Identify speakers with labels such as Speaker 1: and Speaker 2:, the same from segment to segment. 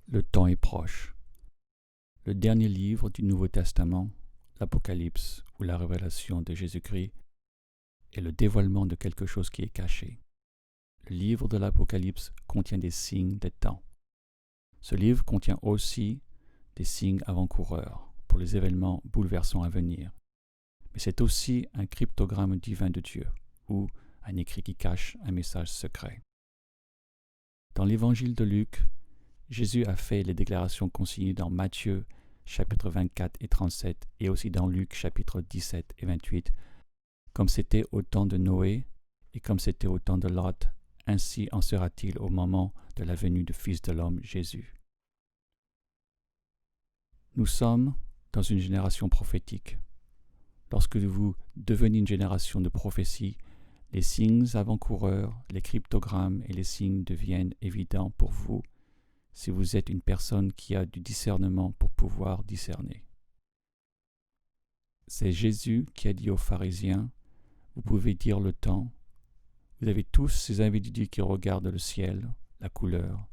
Speaker 1: Le temps est proche. Le dernier livre du Nouveau Testament, l'Apocalypse ou la révélation de Jésus-Christ, est le dévoilement de quelque chose qui est caché. Le livre de l'Apocalypse contient des signes des temps. Ce livre contient aussi des signes avant-coureurs pour les événements bouleversants à venir. Mais c'est aussi un cryptogramme divin de Dieu, ou un écrit qui cache un message secret. Dans l'évangile de Luc, Jésus a fait les déclarations consignées dans Matthieu, chapitres 24 et 37, et aussi dans Luc, chapitres 17 et 28, comme c'était au temps de Noé et comme c'était au temps de Lot, ainsi en sera-t-il au moment de la venue du Fils de l'homme, Jésus. Nous sommes dans une génération prophétique. Lorsque vous devenez une génération de prophétie, les signes avant-coureurs, les cryptogrammes et les signes deviennent évidents pour vous si vous êtes une personne qui a du discernement pour pouvoir discerner. C'est Jésus qui a dit aux pharisiens, vous pouvez dire le temps. Vous avez tous ces individus qui regardent le ciel, la couleur,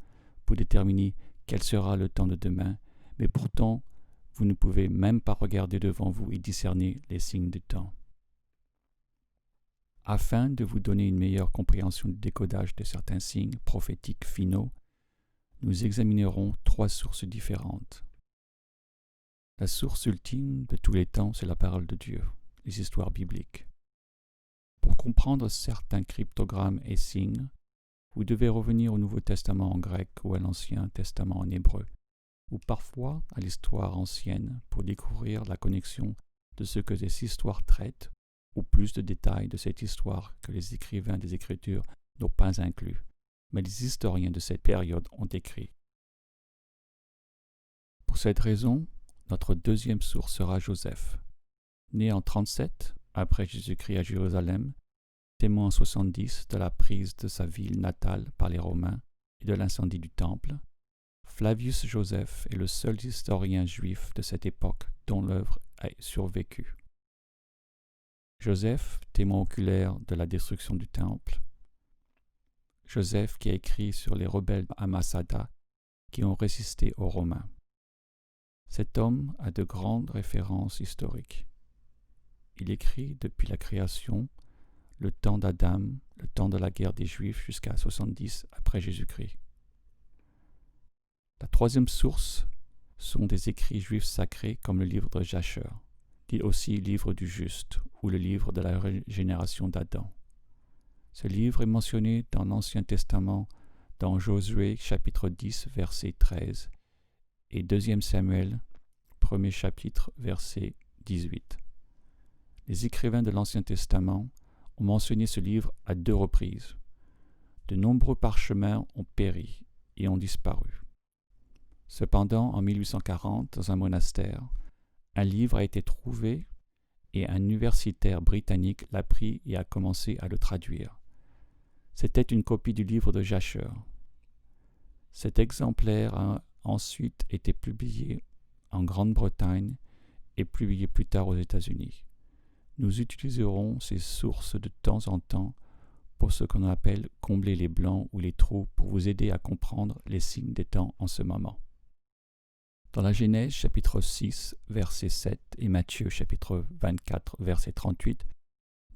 Speaker 1: pour déterminer quel sera le temps de demain, mais pourtant, vous ne pouvez même pas regarder devant vous et discerner les signes du temps. Afin de vous donner une meilleure compréhension du décodage de certains signes prophétiques finaux, nous examinerons 3 sources différentes. La source ultime de tous les temps, c'est la parole de Dieu, les histoires bibliques. Pour comprendre certains cryptogrammes et signes, vous devez revenir au Nouveau Testament en grec ou à l'Ancien Testament en hébreu, ou parfois à l'histoire ancienne pour découvrir la connexion de ce que ces histoires traitent, ou plus de détails de cette histoire que les écrivains des Écritures n'ont pas inclus, mais les historiens de cette période ont écrit. Pour cette raison, notre deuxième source sera Joseph. Né en 37, après Jésus-Christ à Jérusalem, témoin en 70 de la prise de sa ville natale par les Romains et de l'incendie du Temple, Flavius Joseph est le seul historien juif de cette époque dont l'œuvre a survécu. Joseph, témoin oculaire de la destruction du Temple. Joseph qui a écrit sur les rebelles à Masada qui ont résisté aux Romains. Cet homme a de grandes références historiques. Il écrit depuis la création, le temps d'Adam, le temps de la guerre des Juifs jusqu'à 70 après Jésus-Christ. La troisième source sont des écrits juifs sacrés comme le livre de Jasher, dit aussi livre du Juste ou le livre de la régénération d'Adam. Ce livre est mentionné dans l'Ancien Testament dans Josué chapitre 10 verset 13 et 2 Samuel 1er chapitre verset 18. Les écrivains de l'Ancien Testament ont mentionné ce livre à 2 reprises. De nombreux parchemins ont péri et ont disparu. Cependant, en 1840, dans un monastère, un livre a été trouvé et un universitaire britannique l'a pris et a commencé à le traduire. C'était une copie du livre de Jasher. Cet exemplaire a ensuite été publié en Grande-Bretagne et publié plus tard aux États-Unis. Nous utiliserons ces sources de temps en temps pour ce qu'on appelle combler les blancs ou les trous pour vous aider à comprendre les signes des temps en ce moment. Dans la Genèse chapitre 6, verset 7 et Matthieu chapitre 24, verset 38,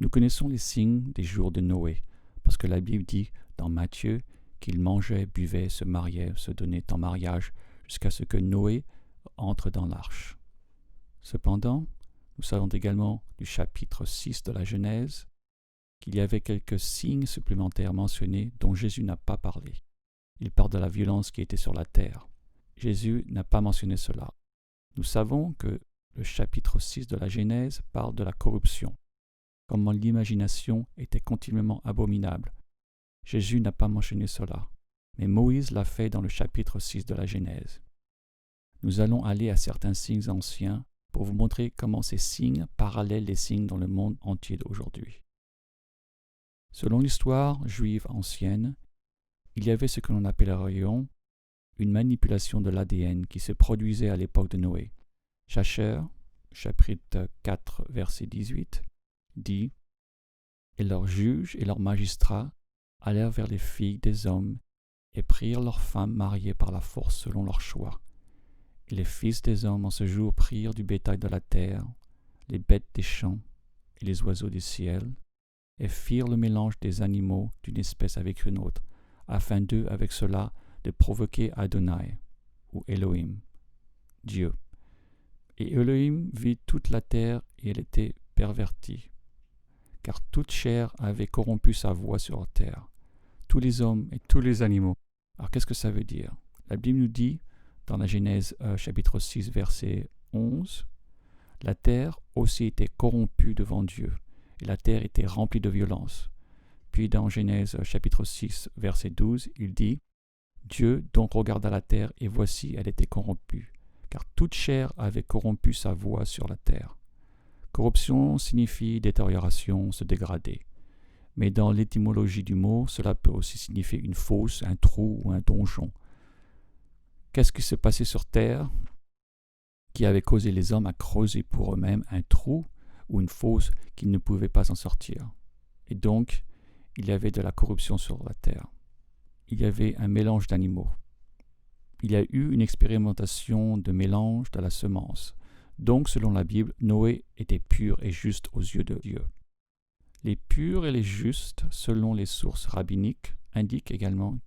Speaker 1: nous connaissons les signes des jours de Noé, parce que la Bible dit dans Matthieu qu'il mangeait, buvait, se mariait, se donnait en mariage jusqu'à ce que Noé entre dans l'arche. Cependant, nous savons également du chapitre 6 de la Genèse qu'il y avait quelques signes supplémentaires mentionnés dont Jésus n'a pas parlé. Il parle de la violence qui était sur la terre. Jésus n'a pas mentionné cela. Nous savons que le chapitre 6 de la Genèse parle de la corruption, comment l'imagination était continuellement abominable. Jésus n'a pas mentionné cela, mais Moïse l'a fait dans le chapitre 6 de la Genèse. Nous allons aller à certains signes anciens pour vous montrer comment ces signes parallèlent les signes dans le monde entier d'aujourd'hui. Selon l'histoire juive ancienne, il y avait ce que l'on appellerait une manipulation de l'ADN qui se produisait à l'époque de Noé. Jasher, chapitre 4, verset 18, dit « Et leurs juges et leurs magistrats allèrent vers les filles des hommes et prirent leurs femmes mariées par la force selon leur choix. Et les fils des hommes en ce jour prirent du bétail de la terre, les bêtes des champs et les oiseaux du ciel, et firent le mélange des animaux d'une espèce avec une autre, afin d'eux avec cela de provoquer Adonai, ou Elohim, Dieu. Et Elohim vit toute la terre et elle était pervertie, car toute chair avait corrompu sa voix sur la terre, tous les hommes et tous les animaux. Alors qu'est-ce que ça veut dire? La Bible nous dit, dans la Genèse chapitre 6, verset 11, « La terre aussi était corrompue devant Dieu, et la terre était remplie de violence. » Puis dans Genèse chapitre 6, verset 12, il dit, « Dieu donc regarda la terre, et voici, elle était corrompue, car toute chair avait corrompu sa voix sur la terre. » Corruption signifie détérioration, se dégrader. Mais dans l'étymologie du mot, cela peut aussi signifier une fosse, un trou ou un donjon. Qu'est-ce qui s'est passé sur terre qui avait causé les hommes à creuser pour eux-mêmes un trou ou une fosse qu'ils ne pouvaient pas en sortir? Et donc, il y avait de la corruption sur la terre. Il y avait un mélange d'animaux. Il y a eu une expérimentation de mélange de la semence. Donc, selon la Bible, Noé était pur et juste aux yeux de Dieu. Les purs et les justes, selon les sources rabbiniques, indiquent également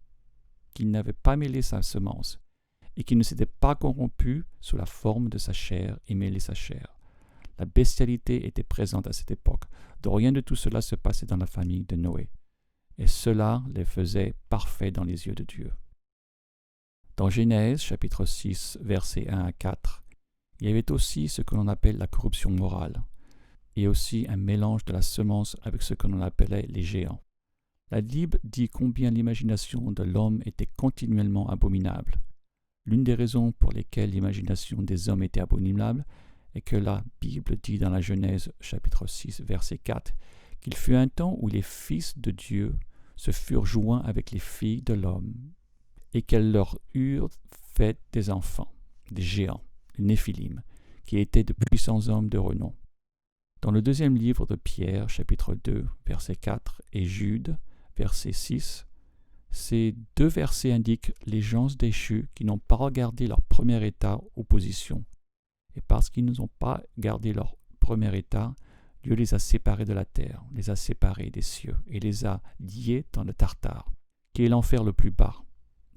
Speaker 1: qu'il n'avait pas mêlé sa semence et qu'il ne s'était pas corrompu sous la forme de sa chair et mêlé sa chair. La bestialité était présente à cette époque, dont rien de tout cela se passait dans la famille de Noé, et cela les faisait parfaits dans les yeux de Dieu. Dans Genèse, chapitre 6, versets 1 à 4, il y avait aussi ce que l'on appelle la corruption morale, et aussi un mélange de la semence avec ce que l'on appelait les géants. La Bible dit combien l'imagination de l'homme était continuellement abominable. L'une des raisons pour lesquelles l'imagination des hommes était abominable est que la Bible dit dans la Genèse chapitre 6 verset 4 qu'il fut un temps où les fils de Dieu se furent joints avec les filles de l'homme et qu'elles leur eurent fait des enfants, des géants, les Néphilim, qui étaient de puissants hommes de renom. Dans le deuxième livre de Pierre, chapitre 2, verset 4, et Jude, verset 6, ces deux versets indiquent les gens déchus qui n'ont pas regardé leur premier état ou position. Et parce qu'ils n'ont pas gardé leur premier état, Dieu les a séparés de la terre, les a séparés des cieux et les a liés dans le Tartare, qui est l'enfer le plus bas,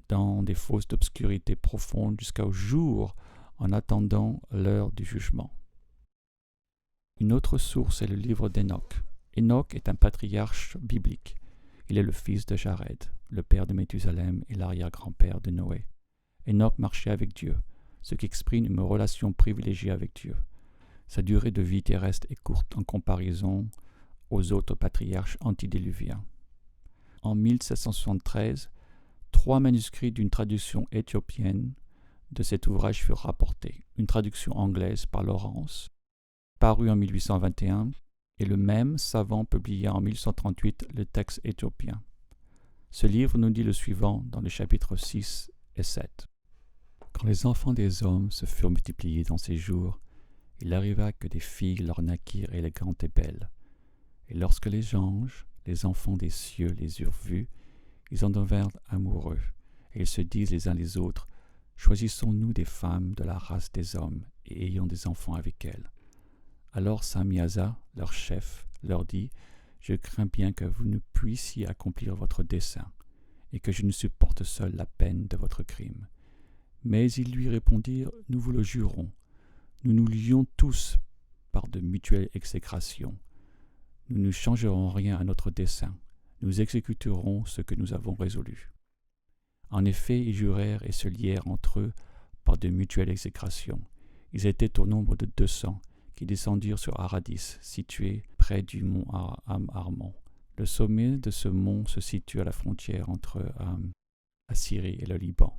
Speaker 1: dans des fosses d'obscurité profonde jusqu'au jour en attendant l'heure du jugement. Une autre source est le livre d'Enoch. Enoch est un patriarche biblique. Il est le fils de Jared, le père de Méthusalem et l'arrière-grand-père de Noé. Enoch marchait avec Dieu, ce qui exprime une relation privilégiée avec Dieu. Sa durée de vie terrestre est courte en comparaison aux autres patriarches antédiluviens. En 1773, 3 manuscrits d'une traduction éthiopienne de cet ouvrage furent rapportés. Une traduction anglaise par Lawrence, parue en 1821, et le même savant publia en 1138 le texte éthiopien. Ce livre nous dit le suivant dans les chapitres 6 et 7. Quand les enfants des hommes se furent multipliés dans ces jours, il arriva que des filles leur naquirent élégantes et belles. Et lorsque les anges, les enfants des cieux, les eurent vues, ils en devinrent amoureux, et ils se disent les uns les autres, « Choisissons-nous des femmes de la race des hommes, et ayons des enfants avec elles. » Alors Samiasa, leur chef, leur dit, « Je crains bien que vous ne puissiez accomplir votre dessein, et que je ne supporte seul la peine de votre crime. » Mais ils lui répondirent, « Nous vous le jurons, nous nous lions tous par de mutuelles exécrations. Nous ne changerons rien à notre dessein, nous exécuterons ce que nous avons résolu. » En effet, ils jurèrent et se lièrent entre eux par de mutuelles exécrations. Ils étaient au nombre de 200, qui descendirent sur Aradis, situé près du mont Armon. Le sommet de ce mont se situe à la frontière entre la Syrie et le Liban.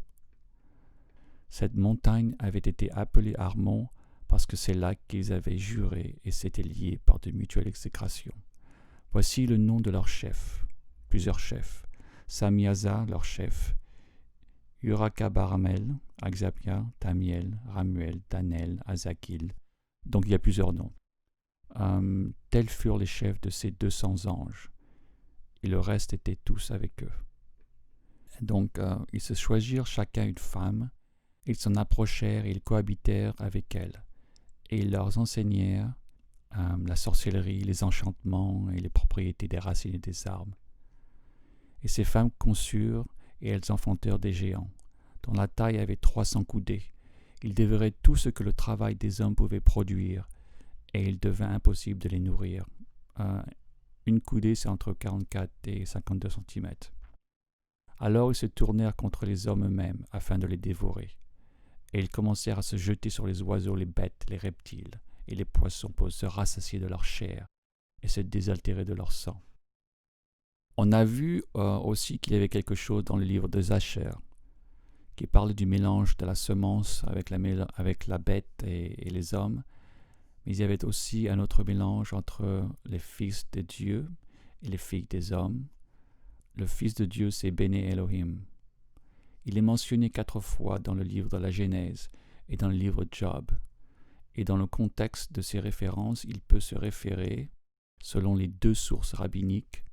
Speaker 1: Cette montagne avait été appelée Armon parce que c'est là qu'ils avaient juré et s'étaient liés par de mutuelles exécrations. Voici le nom de leurs chefs, plusieurs chefs. Samiasa, leur chef, Urakabaramel, Axabia, Tamiel, Ramuel, Danel, Azakil. Donc il y a plusieurs noms. Tels furent les chefs de ces 200 anges, et le reste étaient tous avec eux. Donc, ils se choisirent chacun une femme, ils s'en approchèrent et ils cohabitèrent avec elle. Et ils leur enseignèrent la sorcellerie, les enchantements et les propriétés des racines et des arbres. Et ces femmes conçurent et elles enfantèrent des géants, dont la taille avait 300 coudées. Ils dévoraient tout ce que le travail des hommes pouvait produire, et il devint impossible de les nourrir. Une coudée, c'est entre 44 et 52 cm. Alors ils se tournèrent contre les hommes eux-mêmes, afin de les dévorer. Et ils commencèrent à se jeter sur les oiseaux, les bêtes, les reptiles et les poissons pour se rassasier de leur chair et se désaltérer de leur sang. On a vu aussi qu'il y avait quelque chose dans le livre de Zacher qui parle du mélange de la semence avec la bête et les hommes. Mais il y avait aussi un autre mélange entre les fils de Dieu et les filles des hommes. Le fils de Dieu, c'est Béné Elohim. Il est mentionné 4 fois dans le livre de la Genèse et dans le livre de Job. Et dans le contexte de ces références, il peut se référer, selon les 2 sources rabbiniques,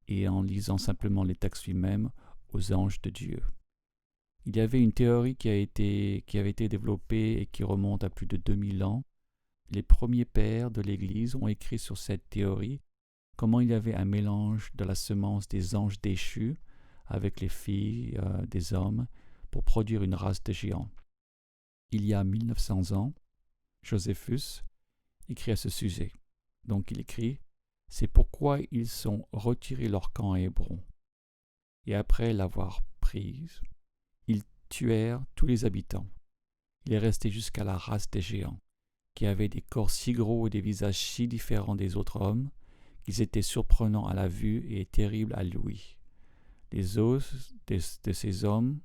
Speaker 1: et en lisant simplement les textes lui-même, aux anges de Dieu. Il y avait une théorie qui avait été développée et qui remonte à plus de 2000 ans. Les premiers pères de l'Église ont écrit sur cette théorie comment il y avait un mélange de la semence des anges déchus avec les filles des hommes pour produire une race de géants. Il y a 1900 ans, Joséphus écrit à ce sujet. Donc il écrit « C'est pourquoi ils sont retirés leur camp à Hébron. Et après l'avoir prise, ils tuèrent tous les habitants. Il est resté jusqu'à la race des géants, qui avaient des corps si gros et des visages si différents des autres hommes, qu'ils étaient surprenants à la vue et terribles à l'ouïe. Les os de ces hommes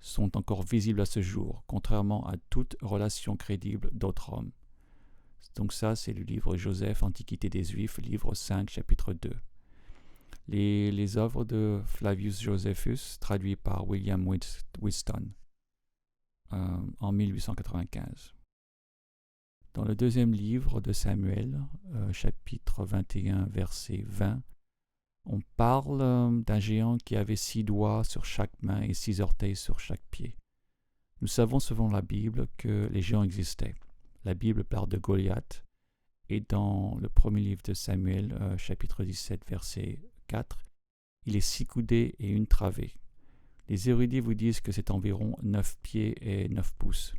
Speaker 1: sont encore visibles à ce jour, contrairement à toute relation crédible d'autres hommes. » Donc ça, c'est le livre Joseph, Antiquité des Juifs, livre 5, chapitre 2. Les œuvres de Flavius Josephus, traduites par William Whiston en 1895. Dans le 2e livre de Samuel, chapitre 21, verset 20, on parle d'un géant qui avait 6 doigts sur chaque main et 6 orteils sur chaque pied. Nous savons selon la Bible que les géants existaient. La Bible parle de Goliath, et dans le 1er livre de Samuel, chapitre 17, verset 4, il est 6 coudées et 1 travée. Les érudits vous disent que c'est environ 9 pieds et 9 pouces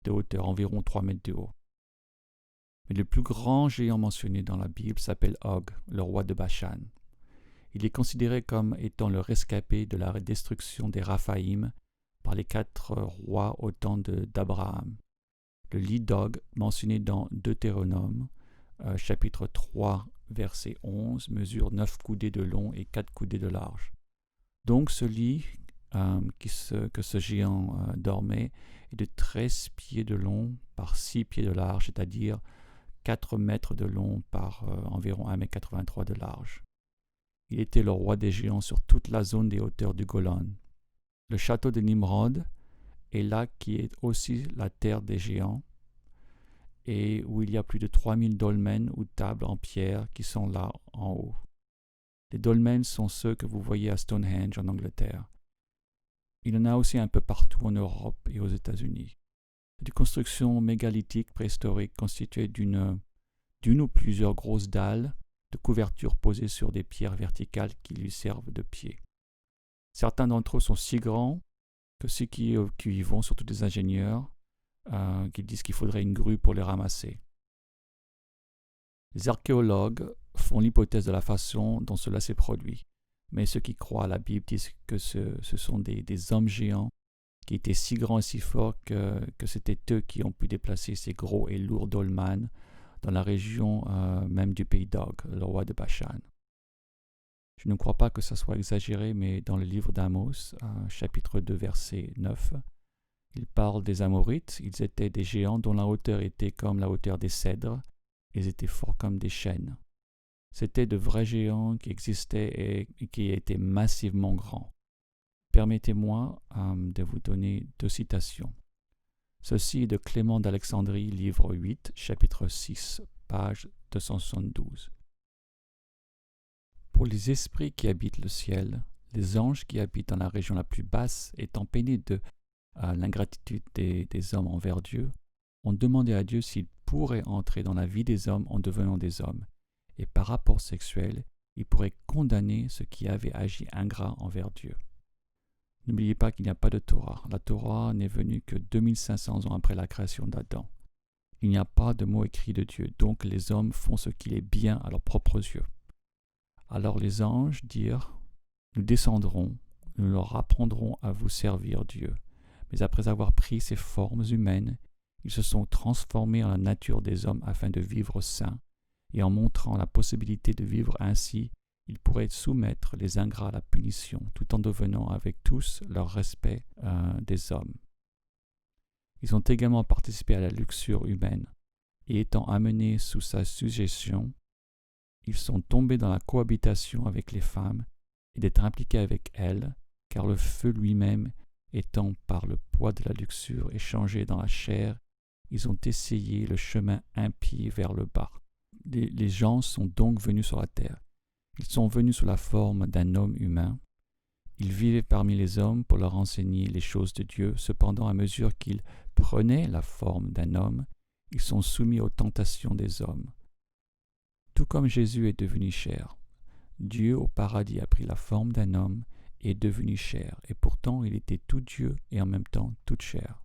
Speaker 1: de hauteur, environ 3 mètres de haut. Mais le plus grand géant mentionné dans la Bible s'appelle Og, le roi de Bashan. Il est considéré comme étant le rescapé de la destruction des Raphaïm par les 4 rois au temps d'Abraham. Le lit d'Og, mentionné dans Deutéronome, chapitre 3, verset 11, mesure 9 coudées de long et 4 coudées de large. Donc ce lit que ce géant dormait est de 13 pieds de long par 6 pieds de large, c'est-à-dire 4 mètres de long par environ 1,83 m de large. Il était le roi des géants sur toute la zone des hauteurs du Golan. Le château de Nimrod est là qui est aussi la terre des géants et où il y a plus de 3000 dolmens ou tables en pierre qui sont là en haut. Les dolmens sont ceux que vous voyez à Stonehenge en Angleterre. Il y en a aussi un peu partout en Europe et aux États-Unis. C'est une construction mégalithique préhistorique constituée d'une ou plusieurs grosses dalles de couverture posées sur des pierres verticales qui lui servent de pieds. Certains d'entre eux sont si grands que ceux qui y vont, surtout des ingénieurs, qui disent qu'il faudrait une grue pour les ramasser. Les archéologues font l'hypothèse de la façon dont cela s'est produit, mais ceux qui croient à la Bible disent que ce sont des hommes géants qui étaient si grands et si forts que c'était eux qui ont pu déplacer ces gros et lourds dolmens dans la région même du pays d'Og, le roi de Bashan. Je ne crois pas que ça soit exagéré, mais dans le livre d'Amos, chapitre 2, verset 9, il parle des Amorites. Ils étaient des géants dont la hauteur était comme la hauteur des cèdres. Ils étaient forts comme des chênes. C'étaient de vrais géants qui existaient et qui étaient massivement grands. Permettez-moi de vous donner 2 citations. Ceci est de Clément d'Alexandrie, livre 8, chapitre 6, page 272. Pour les esprits qui habitent le ciel, Les anges qui habitent dans la région la plus basse, étant peinés de l'ingratitude des hommes envers Dieu, ont demandé à Dieu s'il pourrait entrer dans la vie des hommes en devenant des hommes, et par rapport sexuel, il pourrait condamner ceux qui avaient agi ingrat envers Dieu. N'oubliez pas qu'il n'y a pas de Torah. La Torah n'est venue que 2500 ans après la création d'Adam. Il n'y a pas de mot écrit de Dieu, donc les hommes font ce qu'il est bien à leurs propres yeux. Alors les anges dirent, « Nous descendrons, nous leur apprendrons à vous servir Dieu. » Mais après avoir pris ces formes humaines, ils se sont transformés en la nature des hommes afin de vivre saints, et en montrant la possibilité de vivre ainsi, ils pourraient soumettre les ingrats à la punition, tout en devenant avec tous leur respect des hommes. Ils ont également participé à la luxure humaine, et étant amenés sous sa suggestion, ils sont tombés dans la cohabitation avec les femmes et d'être impliqués avec elles, car le feu lui-même étant par le poids de la luxure échangé dans la chair, ils ont essayé le chemin impie vers le bas. Les gens sont donc venus sur la terre. Ils sont venus sous la forme d'un homme humain. Ils vivaient parmi les hommes pour leur enseigner les choses de Dieu. Cependant, à mesure qu'ils prenaient la forme d'un homme, ils sont soumis aux tentations des hommes. Tout comme Jésus est devenu chair, Dieu au paradis a pris la forme d'un homme et est devenu chair, et pourtant il était tout Dieu et en même temps toute chair.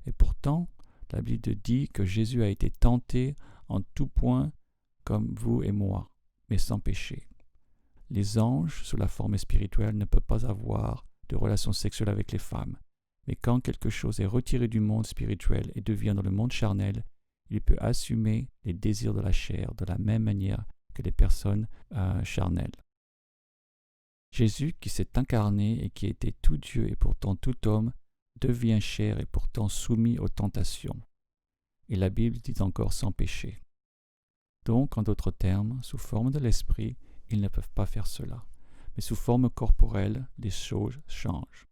Speaker 1: Et pourtant, la Bible dit que Jésus a été tenté en tout point comme vous et moi, mais sans péché. Les anges, sous la forme spirituelle, ne peuvent pas avoir de relations sexuelles avec les femmes. Mais quand quelque chose est retiré du monde spirituel et devient dans le monde charnel, il peut assumer les désirs de la chair de la même manière que les personnes charnelles. Jésus, qui s'est incarné et qui était tout Dieu et pourtant tout homme, devient chair et pourtant soumis aux tentations. Et la Bible dit encore sans péché. Donc, en d'autres termes, sous forme de l'esprit, ils ne peuvent pas faire cela. Mais sous forme corporelle, les choses changent.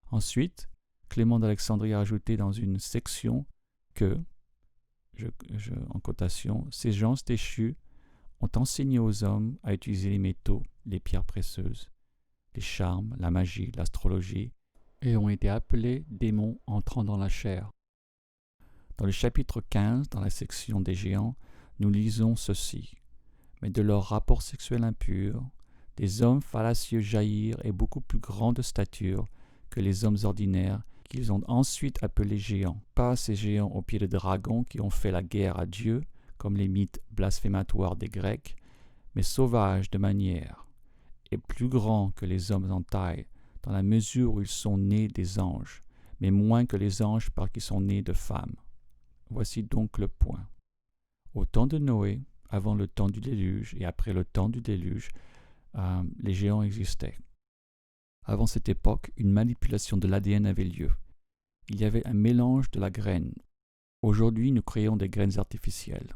Speaker 1: Ensuite, Clément d'Alexandrie a ajouté dans une section que, en cotation, ces gens déchus ont enseigné aux hommes à utiliser les métaux, les pierres précieuses, les charmes, la magie, l'astrologie, et ont été appelés démons entrant dans la chair. Dans le chapitre 15, dans la section des géants, nous lisons ceci. Mais de leur rapport sexuel impur, des hommes fallacieux jaillirent et beaucoup plus grands de stature que les hommes ordinaires, qu'ils ont ensuite appelés géants. Pas ces géants aux pieds de dragons qui ont fait la guerre à Dieu, comme les mythes blasphématoires des Grecs, mais sauvages de manière, et plus grands que les hommes en taille, dans la mesure où ils sont nés des anges, mais moins que les anges parce qu'ils sont nés de femmes. Voici donc le point. Au temps de Noé, avant le temps du déluge et après le temps du déluge, les géants existaient. Avant cette époque, une manipulation de l'ADN avait lieu. Il y avait un mélange de la graine. Aujourd'hui, nous créons des graines artificielles.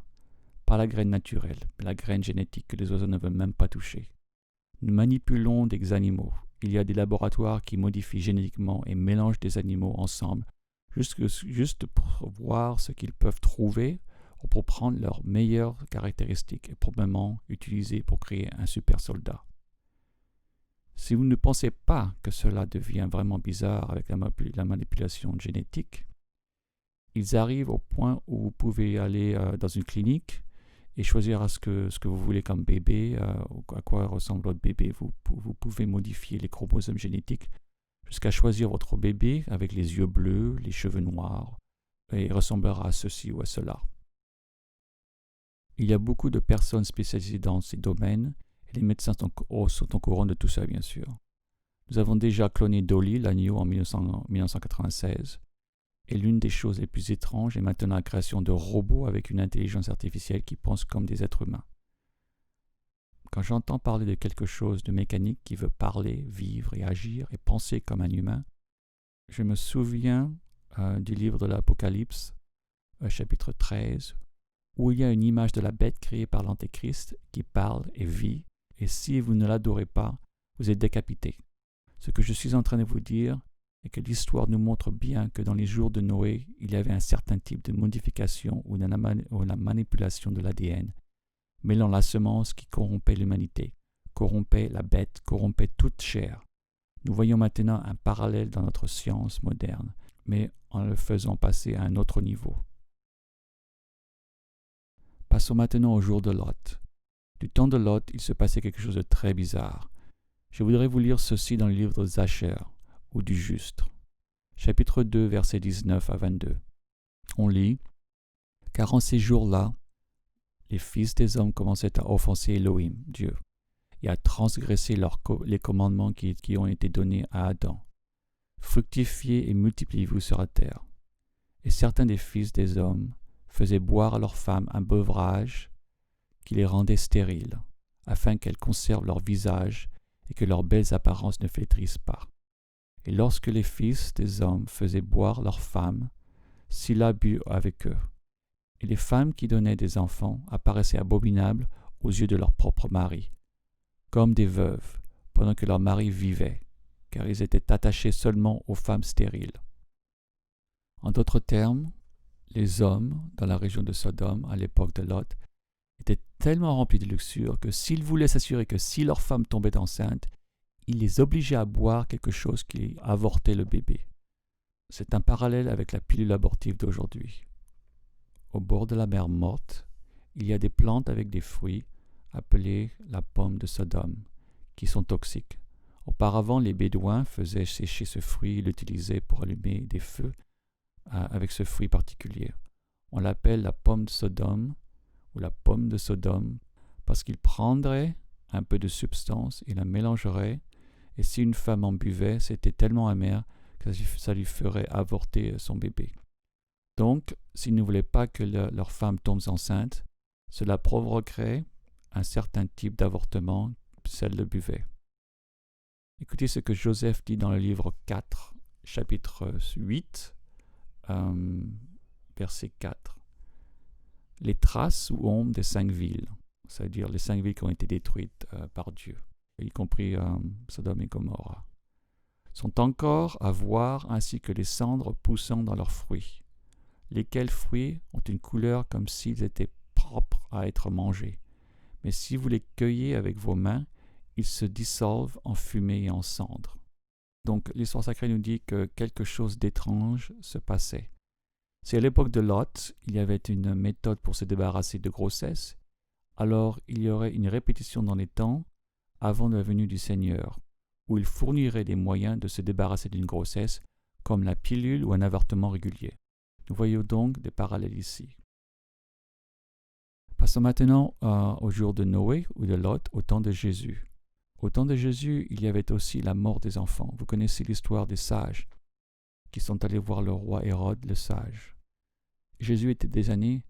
Speaker 1: Pas la graine naturelle, mais la graine génétique que les oiseaux ne veulent même pas toucher. Nous manipulons des animaux. Il y a des laboratoires qui modifient génétiquement et mélangent des animaux ensemble, juste pour voir ce qu'ils peuvent trouver ou pour prendre leurs meilleures caractéristiques et probablement utiliser pour créer un super soldat. Si vous ne pensez pas que cela devient vraiment bizarre avec la manipulation génétique, ils arrivent au point où vous pouvez aller dans une clinique et choisir ce que vous voulez comme bébé, à quoi ressemble votre bébé. Vous pouvez modifier les chromosomes génétiques jusqu'à choisir votre bébé avec les yeux bleus, les cheveux noirs, et il ressemblera à ceci ou à cela. Il y a beaucoup de personnes spécialisées dans ces domaines, et les médecins sont au courant de tout ça, bien sûr. Nous avons déjà cloné Dolly, l'agneau, en 1996. Et l'une des choses les plus étranges est maintenant la création de robots avec une intelligence artificielle qui pensent comme des êtres humains. Quand j'entends parler de quelque chose de mécanique qui veut parler, vivre et agir et penser comme un humain, je me souviens du livre de l'Apocalypse, chapitre 13, où il y a une image de la bête créée par l'Antéchrist qui parle et vit, et si vous ne l'adorez pas, vous êtes décapité. Ce que je suis en train de vous dire est que l'histoire nous montre bien que dans les jours de Noé, il y avait un certain type de modification ou la manipulation de l'ADN, mêlant la semence qui corrompait l'humanité, corrompait la bête, corrompait toute chair. Nous voyons maintenant un parallèle dans notre science moderne, mais en le faisant passer à un autre niveau. Passons maintenant au jour de Lot. Du temps de Lot, il se passait quelque chose de très bizarre. Je voudrais vous lire ceci dans le livre de Zacher, ou du Juste. Chapitre 2, versets 19 à 22. On lit « Car en ces jours-là, les fils des hommes commençaient à offenser Elohim, Dieu, et à transgresser les commandements qui ont été donnés à Adam. Fructifiez et multipliez-vous sur la terre. Et certains des fils des hommes faisaient boire à leurs femmes un beuvrage qui les rendait stériles, afin qu'elles conservent leur visage et que leurs belles apparences ne flétrissent pas. Et lorsque les fils des hommes faisaient boire leurs femmes, Scylla but avec eux. Et les femmes qui donnaient des enfants apparaissaient abominables aux yeux de leur propre mari, comme des veuves, pendant que leurs maris vivaient, car ils étaient attachés seulement aux femmes stériles. En d'autres termes, les hommes dans la région de Sodome, à l'époque de Lot, étaient tellement remplis de luxure que s'ils voulaient s'assurer que si leur femme tombait enceinte, ils les obligeaient à boire quelque chose qui avortait le bébé. C'est un parallèle avec la pilule abortive d'aujourd'hui. Au bord de la mer Morte, il y a des plantes avec des fruits appelés la pomme de Sodome, qui sont toxiques. Auparavant, les Bédouins faisaient sécher ce fruit et l'utilisaient pour allumer des feux avec ce fruit particulier. On l'appelle la pomme de Sodome ou la pomme de Sodome parce qu'ils prendraient un peu de substance et la mélangeraient, et si une femme en buvait, c'était tellement amer que ça lui ferait avorter son bébé. Donc, s'ils ne voulaient pas que leur femme tombe enceinte, cela provoquerait un certain type d'avortement, celle le buvait. Écoutez ce que Joseph dit dans le livre 4, chapitre 8, verset 4. Les traces ou ombres des 5 villes, c'est-à-dire les 5 villes qui ont été détruites par Dieu, y compris Sodome et Gomorrhe, sont encore à voir ainsi que les cendres poussant dans leurs fruits, lesquels fruits ont une couleur comme s'ils étaient propres à être mangés. Mais si vous les cueillez avec vos mains, ils se dissolvent en fumée et en cendres. Donc l'histoire sacrée nous dit que quelque chose d'étrange se passait. Si à l'époque de Lot, il y avait une méthode pour se débarrasser de grossesse, alors il y aurait une répétition dans les temps avant la venue du Seigneur, où il fournirait des moyens de se débarrasser d'une grossesse, comme la pilule ou un avortement régulier. Nous voyons donc des parallèles ici. Passons maintenant au jour de Noé ou de Lot, au temps de Jésus. Au temps de Jésus, il y avait aussi la mort des enfants. Vous connaissez l'histoire des sages qui sont allés voir le roi Hérode le sage. Jésus était désigné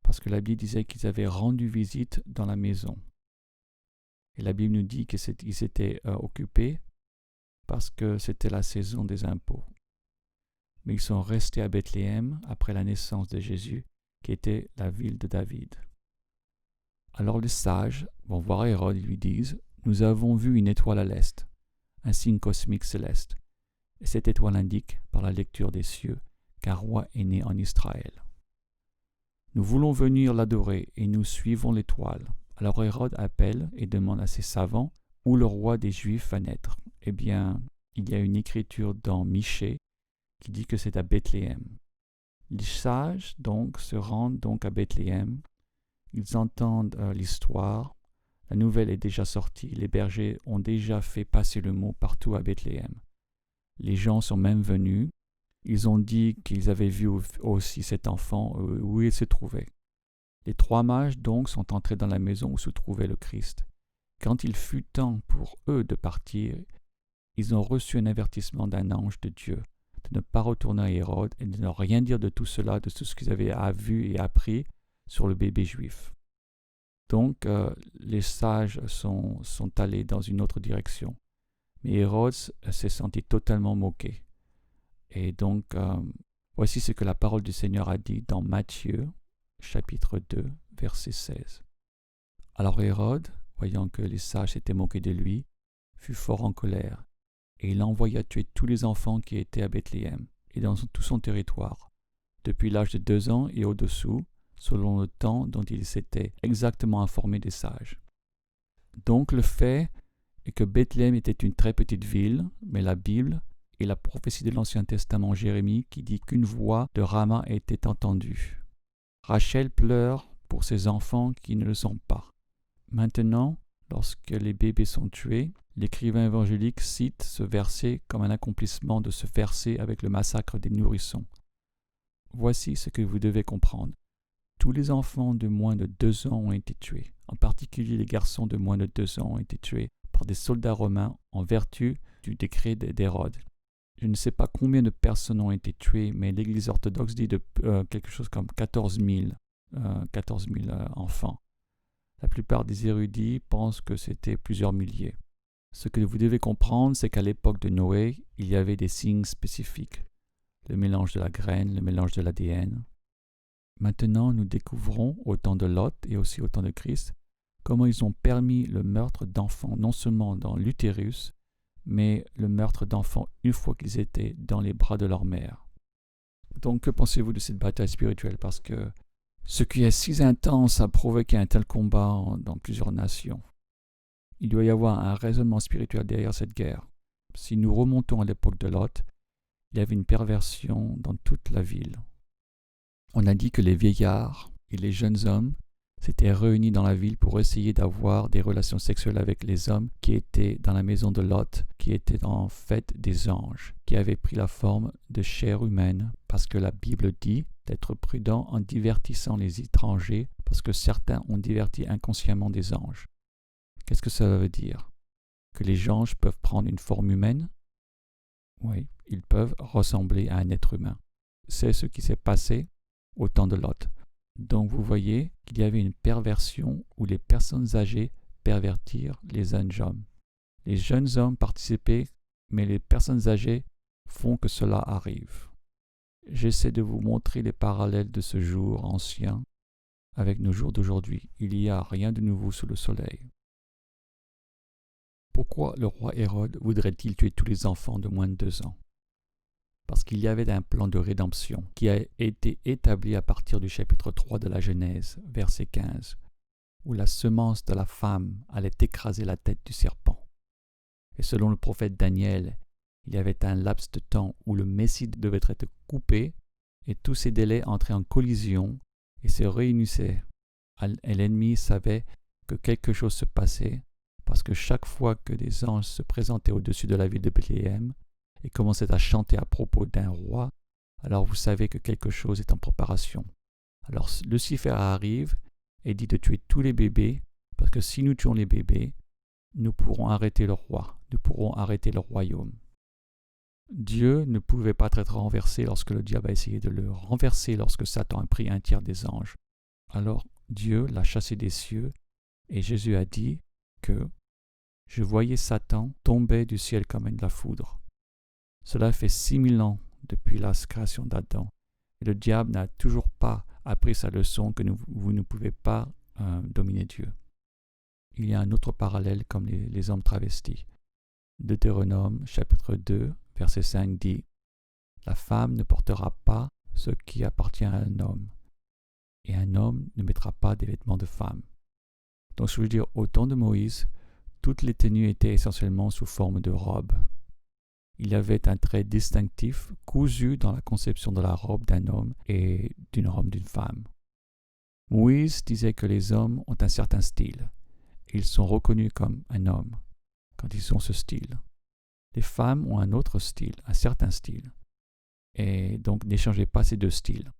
Speaker 1: parce que la Bible disait qu'ils avaient rendu visite dans la maison. Et la Bible nous dit qu'ils s'étaient occupés parce que c'était la saison des impôts. Mais ils sont restés à Bethléem après la naissance de Jésus, qui était la ville de David. Alors les sages vont voir Hérode et lui disent « Nous avons vu une étoile à l'est, un signe cosmique céleste. Et cette étoile indique, par la lecture des cieux, qu'un roi est né en Israël. Nous voulons venir l'adorer et nous suivons l'étoile. » Alors Hérode appelle et demande à ses savants où le roi des Juifs va naître. Eh bien, il y a une écriture dans Michée qui dit que c'est à Bethléem. Les sages donc se rendent donc à Bethléem. Ils entendent l'histoire. La nouvelle est déjà sortie. Les bergers ont déjà fait passer le mot partout à Bethléem. Les gens sont même venus. Ils ont dit qu'ils avaient vu aussi cet enfant où il se trouvait. Les 3 mages donc sont entrés dans la maison où se trouvait le Christ. Quand il fut temps pour eux de partir, ils ont reçu un avertissement d'un ange de Dieu de ne pas retourner à Hérode et de ne rien dire de tout cela, de tout ce qu'ils avaient vu et appris sur le bébé juif. Donc les sages sont allés dans une autre direction. Mais Hérode s'est senti totalement moqué. Et donc voici ce que la parole du Seigneur a dit dans Matthieu, chapitre 2, verset 16. Alors Hérode, voyant que les sages s'étaient moqués de lui, fut fort en colère, et il envoya tuer tous les enfants qui étaient à Bethléem, et dans tout son territoire, depuis l'âge de 2 ans et au-dessous, selon le temps dont il s'était exactement informé des sages. Donc le fait et que Bethléem était une très petite ville, mais la Bible et la prophétie de l'Ancien Testament Jérémie qui dit qu'une voix de Rama était entendue. Rachel pleure pour ses enfants qui ne le sont pas. Maintenant, lorsque les bébés sont tués, l'écrivain évangélique cite ce verset comme un accomplissement de ce verset avec le massacre des nourrissons. Voici ce que vous devez comprendre. Tous les enfants de moins de 2 ans ont été tués. En particulier, les garçons de moins de 2 ans ont été tués par des soldats romains en vertu du décret d'Hérode. Je ne sais pas combien de personnes ont été tuées, mais l'Église orthodoxe dit quelque chose comme 14 000 enfants. La plupart des érudits pensent que c'était plusieurs milliers. Ce que vous devez comprendre, c'est qu'à l'époque de Noé, il y avait des signes spécifiques. Le mélange de la graine, le mélange de l'ADN. Maintenant, nous découvrons, au temps de Lot et aussi au temps de Christ, comment ils ont permis le meurtre d'enfants, non seulement dans l'utérus, mais le meurtre d'enfants une fois qu'ils étaient dans les bras de leur mère. Donc, que pensez-vous de cette bataille spirituelle? Parce que ce qui est si intense a provoqué un tel combat dans plusieurs nations. Il doit y avoir un raisonnement spirituel derrière cette guerre. Si nous remontons à l'époque de Lot, il y avait une perversion dans toute la ville. On a dit que les vieillards et les jeunes hommes s'étaient réunis dans la ville pour essayer d'avoir des relations sexuelles avec les hommes qui étaient dans la maison de Lot, qui étaient en fait des anges, qui avaient pris la forme de chair humaine, parce que la Bible dit d'être prudent en divertissant les étrangers, parce que certains ont diverti inconsciemment des anges. Qu'est-ce que ça veut dire? Que les anges peuvent prendre une forme humaine? Oui, ils peuvent ressembler à un être humain. C'est ce qui s'est passé au temps de Lot. Donc vous voyez qu'il y avait une perversion où les personnes âgées pervertirent les jeunes hommes. Les jeunes hommes participaient, mais les personnes âgées font que cela arrive. J'essaie de vous montrer les parallèles de ce jour ancien avec nos jours d'aujourd'hui. Il n'y a rien de nouveau sous le soleil. Pourquoi le roi Hérode voudrait-il tuer tous les enfants de moins de 2 ans? Parce qu'il y avait un plan de rédemption qui a été établi à partir du chapitre 3 de la Genèse, verset 15, où la semence de la femme allait écraser la tête du serpent. Et selon le prophète Daniel, il y avait un laps de temps où le Messie devait être coupé et tous ces délais entraient en collision et se réunissaient. Et l'ennemi savait que quelque chose se passait parce que chaque fois que des anges se présentaient au-dessus de la ville de Bethléem et commençaient à chanter à propos d'un roi, alors vous savez que quelque chose est en préparation. Alors Lucifer arrive et dit de tuer tous les bébés, parce que si nous tuons les bébés, nous pourrons arrêter le roi, nous pourrons arrêter le royaume. Dieu ne pouvait pas être renversé lorsque le diable a essayé de le renverser lorsque Satan a pris 1/3 des anges. Alors Dieu l'a chassé des cieux et Jésus a dit que « Je voyais Satan tomber du ciel comme de la foudre ». Cela fait 6000 ans depuis la création d'Adam. Et le diable n'a toujours pas appris sa leçon que vous ne pouvez pas dominer Dieu. Il y a un autre parallèle comme les hommes travestis. Deutéronome chapitre 2, verset 5 dit « La femme ne portera pas ce qui appartient à un homme, et un homme ne mettra pas des vêtements de femme. » Donc je veux dire, au temps de Moïse, toutes les tenues étaient essentiellement sous forme de robes. Il y avait un trait distinctif cousu dans la conception de la robe d'un homme et d'une robe d'une femme. Moïse disait que les hommes ont un certain style. Ils sont reconnus comme un homme quand ils ont ce style. Les femmes ont un autre style, un certain style. Et donc n'échangez pas ces deux styles.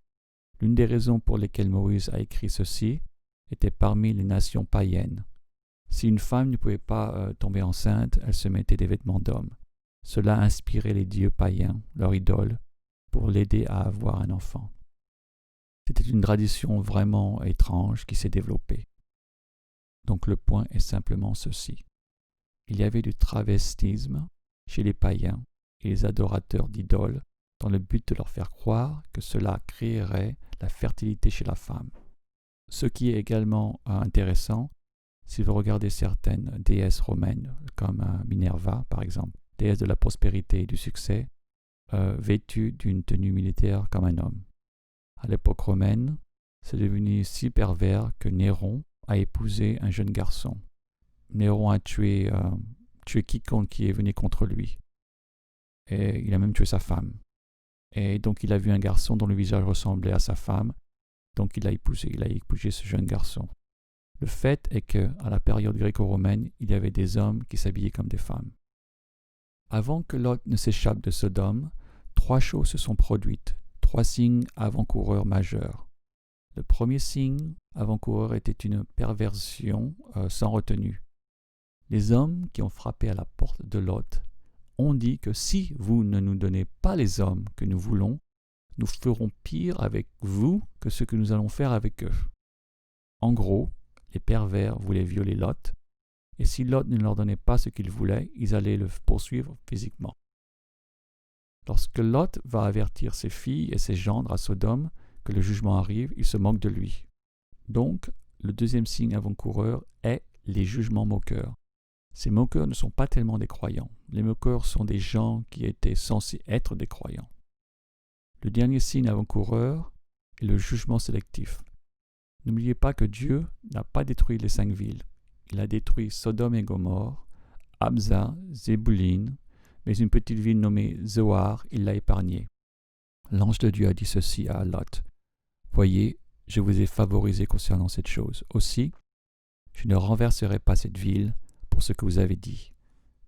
Speaker 1: L'une des raisons pour lesquelles Moïse a écrit ceci était parmi les nations païennes. Si une femme ne pouvait pas tomber enceinte, elle se mettait des vêtements d'homme. Cela inspirait les dieux païens, leur idole, pour l'aider à avoir un enfant. C'était une tradition vraiment étrange qui s'est développée. Donc le point est simplement ceci. Il y avait du travestisme chez les païens et les adorateurs d'idoles dans le but de leur faire croire que cela créerait la fertilité chez la femme. Ce qui est également intéressant, si vous regardez certaines déesses romaines, comme Minerva par exemple, déesse de la prospérité et du succès, vêtue d'une tenue militaire comme un homme. À l'époque romaine, c'est devenu si pervers que Néron a épousé un jeune garçon. Néron a tué tué quiconque qui est venu contre lui. Et il a même tué sa femme. Et donc il a vu un garçon dont le visage ressemblait à sa femme, donc il a épousé ce jeune garçon. Le fait est qu'à la période gréco-romaine, il y avait des hommes qui s'habillaient comme des femmes. Avant que Lot ne s'échappe de Sodome, 3 choses se sont produites, 3 signes avant-coureurs majeurs. Le premier signe avant-coureur était une perversion sans retenue. Les hommes qui ont frappé à la porte de Lot ont dit que si vous ne nous donnez pas les hommes que nous voulons, nous ferons pire avec vous que ce que nous allons faire avec eux. En gros, les pervers voulaient violer Lot, et si Lot ne leur donnait pas ce qu'il voulait, ils allaient le poursuivre physiquement. Lorsque Lot va avertir ses filles et ses gendres à Sodome que le jugement arrive, ils se moquent de lui. Donc, le deuxième signe avant-coureur est les jugements moqueurs. Ces moqueurs ne sont pas tellement des croyants. Les moqueurs sont des gens qui étaient censés être des croyants. Le dernier signe avant-coureur est le jugement sélectif. N'oubliez pas que Dieu n'a pas détruit les 5 villes. Il a détruit Sodome et Gomorrhe, Abza, Zébouline, mais une petite ville nommée Zoar, il l'a épargnée. L'ange de Dieu a dit ceci à Lot. Voyez, je vous ai favorisé concernant cette chose. Aussi, je ne renverserai pas cette ville pour ce que vous avez dit.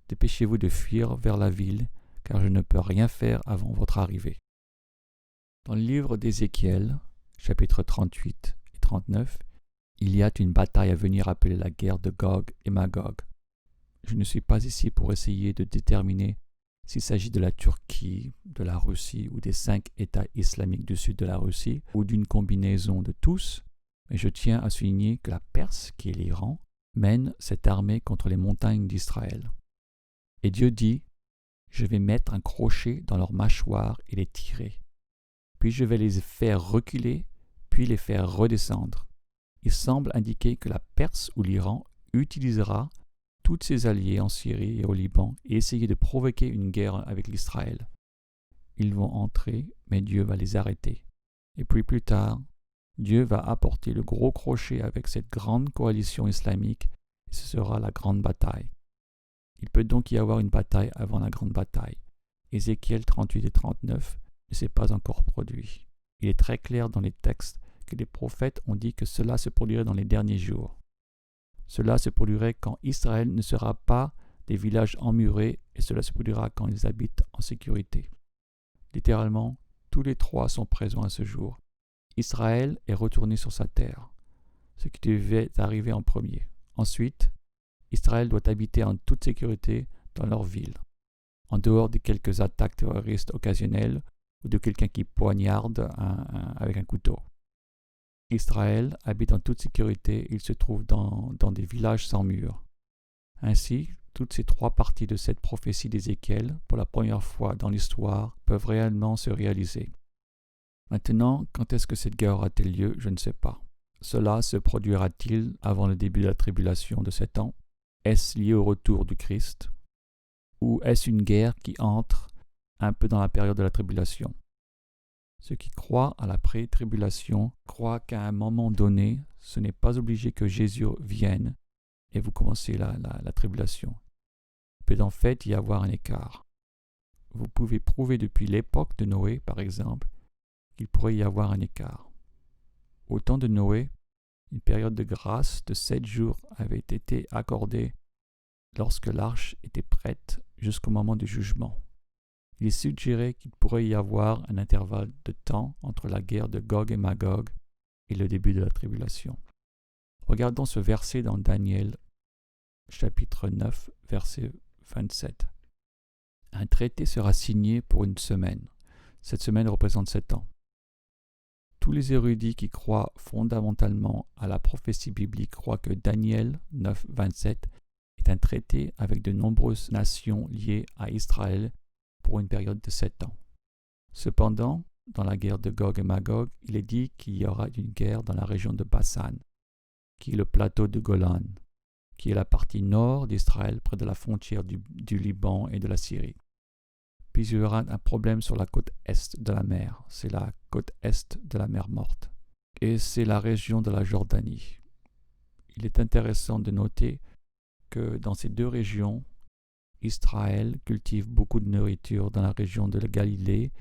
Speaker 1: Dépêchez-vous de fuir vers la ville, car je ne peux rien faire avant votre arrivée. Dans le livre d'Ézéchiel, chapitres 38 et 39, il y a une bataille à venir appelée la guerre de Gog et Magog. Je ne suis pas ici pour essayer de déterminer s'il s'agit de la Turquie, de la Russie ou des 5 États islamiques du sud de la Russie ou d'une combinaison de tous, mais je tiens à souligner que la Perse, qui est l'Iran, mène cette armée contre les montagnes d'Israël. Et Dieu dit, je vais mettre un crochet dans leurs mâchoires et les tirer. Puis je vais les faire reculer, puis les faire redescendre. Il semble indiquer que la Perse ou l'Iran utilisera tous ses alliés en Syrie et au Liban et essayer de provoquer une guerre avec l'Israël. Ils vont entrer, mais Dieu va les arrêter. Et puis plus tard, Dieu va apporter le gros crochet avec cette grande coalition islamique et ce sera la grande bataille. Il peut donc y avoir une bataille avant la grande bataille. Ézéchiel 38 et 39 ne s'est pas encore produit. Il est très clair dans les textes que les prophètes ont dit que cela se produirait dans les derniers jours. Cela se produirait quand Israël ne sera pas des villages emmurés et cela se produira quand ils habitent en sécurité. Littéralement, tous les 3 sont présents à ce jour. Israël est retourné sur sa terre, ce qui devait arriver en premier. Ensuite, Israël doit habiter en toute sécurité dans leur ville, en dehors de quelques attaques terroristes occasionnelles ou de quelqu'un qui poignarde avec un couteau. Israël habite en toute sécurité, il se trouve dans des villages sans murs. Ainsi, toutes ces 3 parties de cette prophétie d'Ézéchiel, pour la première fois dans l'histoire, peuvent réellement se réaliser. Maintenant, quand est-ce que cette guerre aura-t-elle lieu? Je ne sais pas. Cela se produira-t-il avant le début de la tribulation de 7 ans? Est-ce lié au retour du Christ? Ou est-ce une guerre qui entre un peu dans la période de la tribulation? Ceux qui croient à la pré-tribulation croient qu'à un moment donné, ce n'est pas obligé que Jésus vienne et vous commencez la tribulation. Il peut en fait y avoir un écart. Vous pouvez prouver depuis l'époque de Noé, par exemple, qu'il pourrait y avoir un écart. Au temps de Noé, une période de grâce de 7 jours avait été accordée lorsque l'arche était prête jusqu'au moment du jugement. Il est suggéré qu'il pourrait y avoir un intervalle de temps entre la guerre de Gog et Magog et le début de la tribulation. Regardons ce verset dans Daniel, chapitre 9, verset 27. Un traité sera signé pour une semaine. Cette semaine représente 7 ans. Tous les érudits qui croient fondamentalement à la prophétie biblique croient que Daniel 9, 27 est un traité avec de nombreuses nations liées à Israël pour une période de 7 ans. Cependant, dans la guerre de Gog et Magog, il est dit qu'il y aura une guerre dans la région de Bassan, qui est le plateau de Golan, qui est la partie nord d'Israël près de la frontière du Liban et de la Syrie. Puis il y aura un problème sur la côte est de la mer, c'est la côte est de la mer Morte, et c'est la région de la Jordanie. Il est intéressant de noter que dans ces 2 régions, Israël cultive beaucoup de nourriture dans la région de la Galilée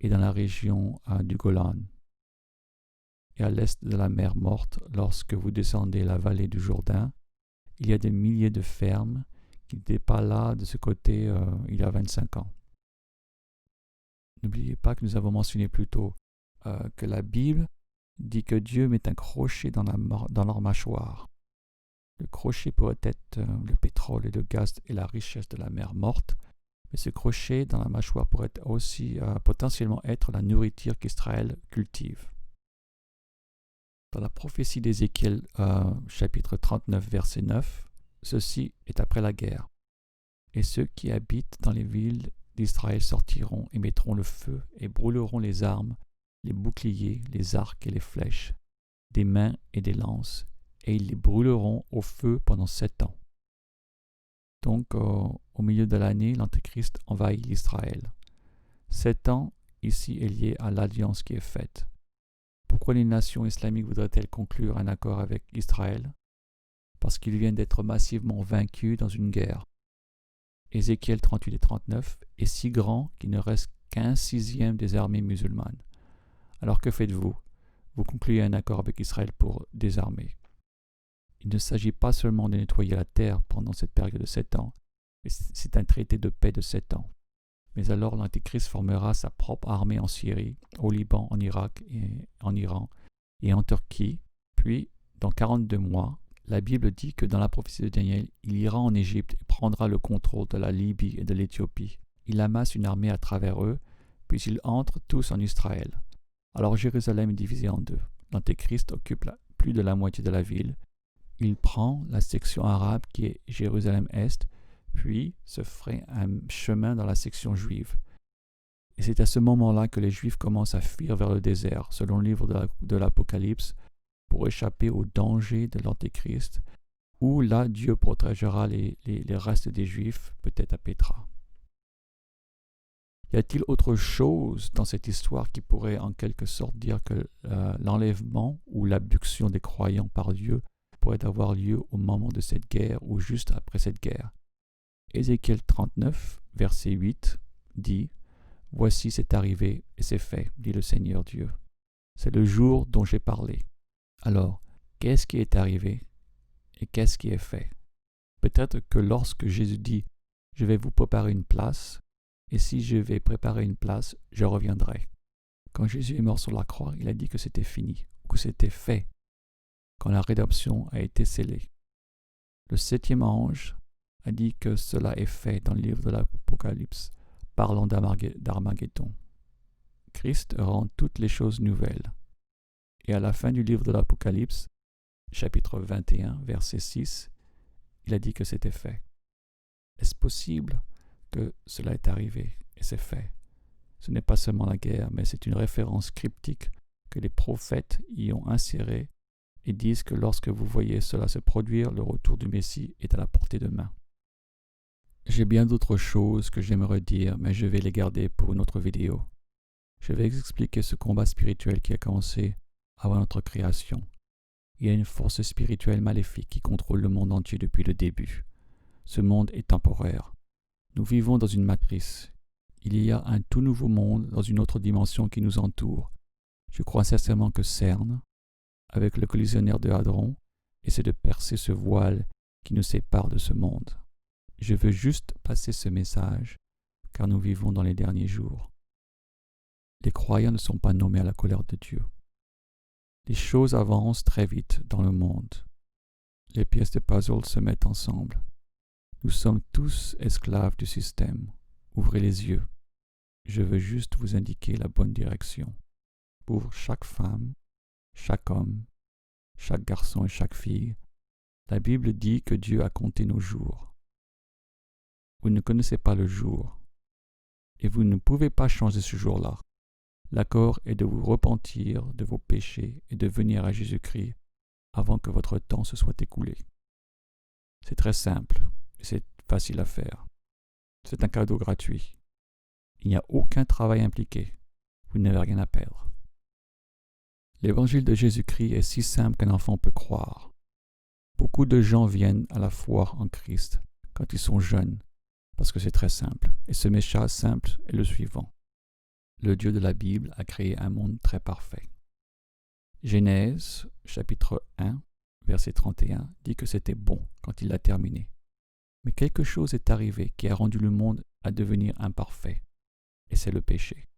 Speaker 1: et dans la région du Golan. Et à l'est de la mer Morte, lorsque vous descendez la vallée du Jourdain, il y a des milliers de fermes qui n'étaient pas là de ce côté il y a 25 ans. N'oubliez pas que nous avons mentionné plus tôt que la Bible dit que Dieu met un crochet dans leur mâchoire. Le crochet pourrait être le pétrole et le gaz et la richesse de la mer Morte, mais ce crochet dans la mâchoire pourrait aussi potentiellement être la nourriture qu'Israël cultive. Dans la prophétie d'Ézéchiel, chapitre 39, verset 9, ceci est après la guerre. Et ceux qui habitent dans les villes d'Israël sortiront et mettront le feu et brûleront les armes, les boucliers, les arcs et les flèches, des mains et des lances, et ils les brûleront au feu pendant 7 ans. Donc, au milieu de l'année, l'Antéchrist envahit l'Israël. 7 ans, ici, est lié à l'alliance qui est faite. Pourquoi les nations islamiques voudraient-elles conclure un accord avec Israël? Parce qu'ils viennent d'être massivement vaincus dans une guerre. Ézéchiel 38 et 39 est si grand qu'il ne reste qu'un sixième des armées musulmanes. Alors que faites-vous? Vous concluez un accord avec Israël pour désarmer. Il ne s'agit pas seulement de nettoyer la terre pendant cette période de 7 ans, mais c'est un traité de paix de 7 ans. Mais alors l'Antéchrist formera sa propre armée en Syrie, au Liban, en Irak, et en Iran et en Turquie. Puis, dans 42 mois, la Bible dit que dans la prophétie de Daniel, il ira en Égypte et prendra le contrôle de la Libye et de l'Éthiopie. Il amasse une armée à travers eux, puis ils entrent tous en Israël. Alors Jérusalem est divisée en deux. L'Antéchrist occupe plus de la moitié de la ville. Il prend la section arabe qui est Jérusalem-Est, puis se ferait un chemin dans la section juive. Et c'est à ce moment-là que les Juifs commencent à fuir vers le désert, selon le livre de l'Apocalypse, pour échapper au danger de l'Antéchrist, où là Dieu protégera les restes des Juifs, peut-être à Pétra. Y a-t-il autre chose dans cette histoire qui pourrait en quelque sorte dire que l'enlèvement ou l'abduction des croyants par Dieu pourrait avoir lieu au moment de cette guerre ou juste après cette guerre? Ézéchiel 39, verset 8, dit « Voici c'est arrivé et c'est fait, dit le Seigneur Dieu. C'est le jour dont j'ai parlé. » Alors, qu'est-ce qui est arrivé et qu'est-ce qui est fait? Peut-être que lorsque Jésus dit « Je vais vous préparer une place, et si je vais préparer une place, je reviendrai. » Quand Jésus est mort sur la croix, il a dit que c'était fini, ou que c'était fait, quand la rédemption a été scellée. Le 7e ange a dit que cela est fait dans le livre de l'Apocalypse, parlant d'Armageddon. Christ rend toutes les choses nouvelles. Et à la fin du livre de l'Apocalypse, chapitre 21, verset 6, il a dit que c'était fait. Est-ce possible que cela est arrivé et c'est fait? Ce n'est pas seulement la guerre, mais c'est une référence cryptique que les prophètes y ont insérée et disent que lorsque vous voyez cela se produire, le retour du Messie est à la portée de main. J'ai bien d'autres choses que j'aimerais dire, mais je vais les garder pour une autre vidéo. Je vais expliquer ce combat spirituel qui a commencé avant notre création. Il y a une force spirituelle maléfique qui contrôle le monde entier depuis le début. Ce monde est temporaire. Nous vivons dans une matrice. Il y a un tout nouveau monde dans une autre dimension qui nous entoure. Je crois sincèrement que CERN, avec le collisionnaire de Hadron, essaie de percer ce voile qui nous sépare de ce monde. Je veux juste passer ce message, car nous vivons dans les derniers jours. Les croyants ne sont pas nommés à la colère de Dieu. Les choses avancent très vite dans le monde. Les pièces de puzzle se mettent ensemble. Nous sommes tous esclaves du système. Ouvrez les yeux. Je veux juste vous indiquer la bonne direction. Pour chaque femme, chaque homme, chaque garçon et chaque fille, la Bible dit que Dieu a compté nos jours. Vous ne connaissez pas le jour, et vous ne pouvez pas changer ce jour-là. L'accord est de vous repentir de vos péchés et de venir à Jésus-Christ avant que votre temps se soit écoulé. C'est très simple et c'est facile à faire. C'est un cadeau gratuit. Il n'y a aucun travail impliqué. Vous n'avez rien à perdre. L'évangile de Jésus-Christ est si simple qu'un enfant peut croire. Beaucoup de gens viennent à la foi en Christ quand ils sont jeunes, parce que c'est très simple. Et ce message simple est le suivant. Le Dieu de la Bible a créé un monde très parfait. Genèse, chapitre 1, verset 31, dit que c'était bon quand il l'a terminé. Mais quelque chose est arrivé qui a rendu le monde à devenir imparfait, et c'est le péché.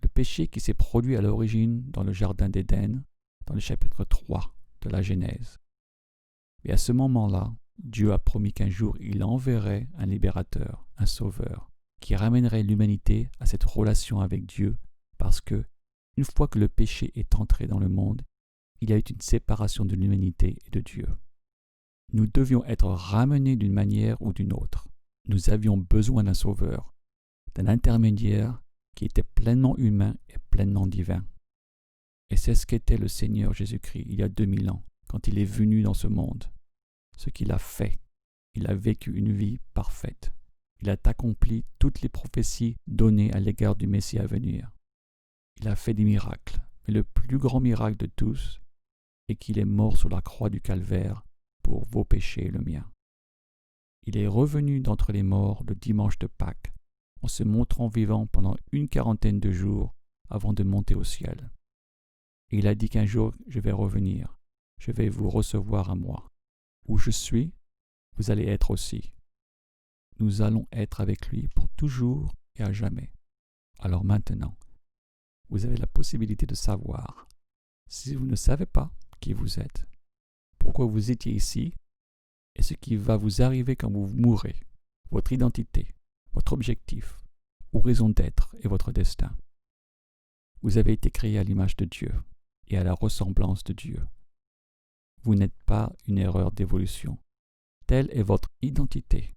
Speaker 1: Le péché qui s'est produit à l'origine dans le jardin d'Éden, dans le chapitre 3 de la Genèse. Et à ce moment-là, Dieu a promis qu'un jour il enverrait un libérateur, un sauveur, qui ramènerait l'humanité à cette relation avec Dieu, parce que, une fois que le péché est entré dans le monde, il y a eu une séparation de l'humanité et de Dieu. Nous devions être ramenés d'une manière ou d'une autre. Nous avions besoin d'un sauveur, d'un intermédiaire qui était pleinement humain et pleinement divin. Et c'est ce qu'était le Seigneur Jésus-Christ il y a 2000 ans, quand il est venu dans ce monde. Ce qu'il a fait, il a vécu une vie parfaite. Il a accompli toutes les prophéties données à l'égard du Messie à venir. Il a fait des miracles, mais le plus grand miracle de tous est qu'il est mort sur la croix du calvaire pour vos péchés et le mien. Il est revenu d'entre les morts le dimanche de Pâques, en se montrant vivant pendant une 40aine de jours avant de monter au ciel. Et il a dit qu'un jour je vais revenir, je vais vous recevoir à moi. Où je suis, vous allez être aussi. Nous allons être avec lui pour toujours et à jamais. Alors maintenant, vous avez la possibilité de savoir, si vous ne savez pas qui vous êtes, pourquoi vous étiez ici, et ce qui va vous arriver quand vous mourrez, votre identité, votre objectif, ou raison d'être et votre destin. Vous avez été créé à l'image de Dieu et à la ressemblance de Dieu. Vous n'êtes pas une erreur d'évolution. Telle est votre identité.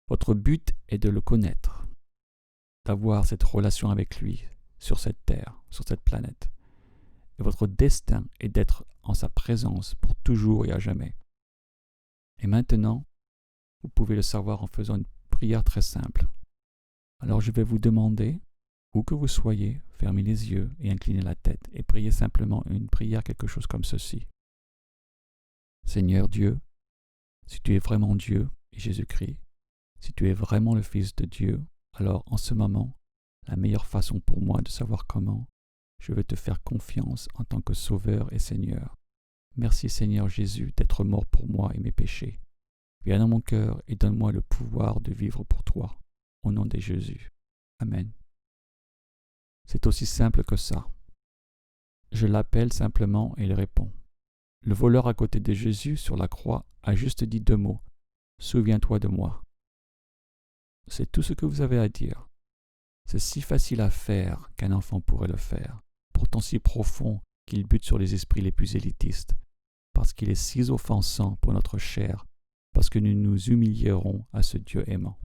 Speaker 1: Votre but est de le connaître, d'avoir cette relation avec lui sur cette terre, sur cette planète. Et votre destin est d'être en sa présence pour toujours et à jamais. Et maintenant, vous pouvez le savoir en faisant une prière très simple. Alors je vais vous demander, où que vous soyez, fermez les yeux et inclinez la tête et priez simplement une prière quelque chose comme ceci. Seigneur Dieu, si tu es vraiment Dieu et Jésus-Christ, si tu es vraiment le Fils de Dieu, alors en ce moment, la meilleure façon pour moi de savoir comment, je veux te faire confiance en tant que Sauveur et Seigneur. Merci Seigneur Jésus d'être mort pour moi et mes péchés. Viens dans mon cœur et donne-moi le pouvoir de vivre pour toi. Au nom de Jésus. Amen. C'est aussi simple que ça. Je l'appelle simplement et il répond. Le voleur à côté de Jésus sur la croix a juste dit 2 mots. Souviens-toi de moi. C'est tout ce que vous avez à dire. C'est si facile à faire qu'un enfant pourrait le faire, pourtant si profond qu'il bute sur les esprits les plus élitistes, parce qu'il est si offensant pour notre chair, parce que nous nous humilierons à ce Dieu aimant.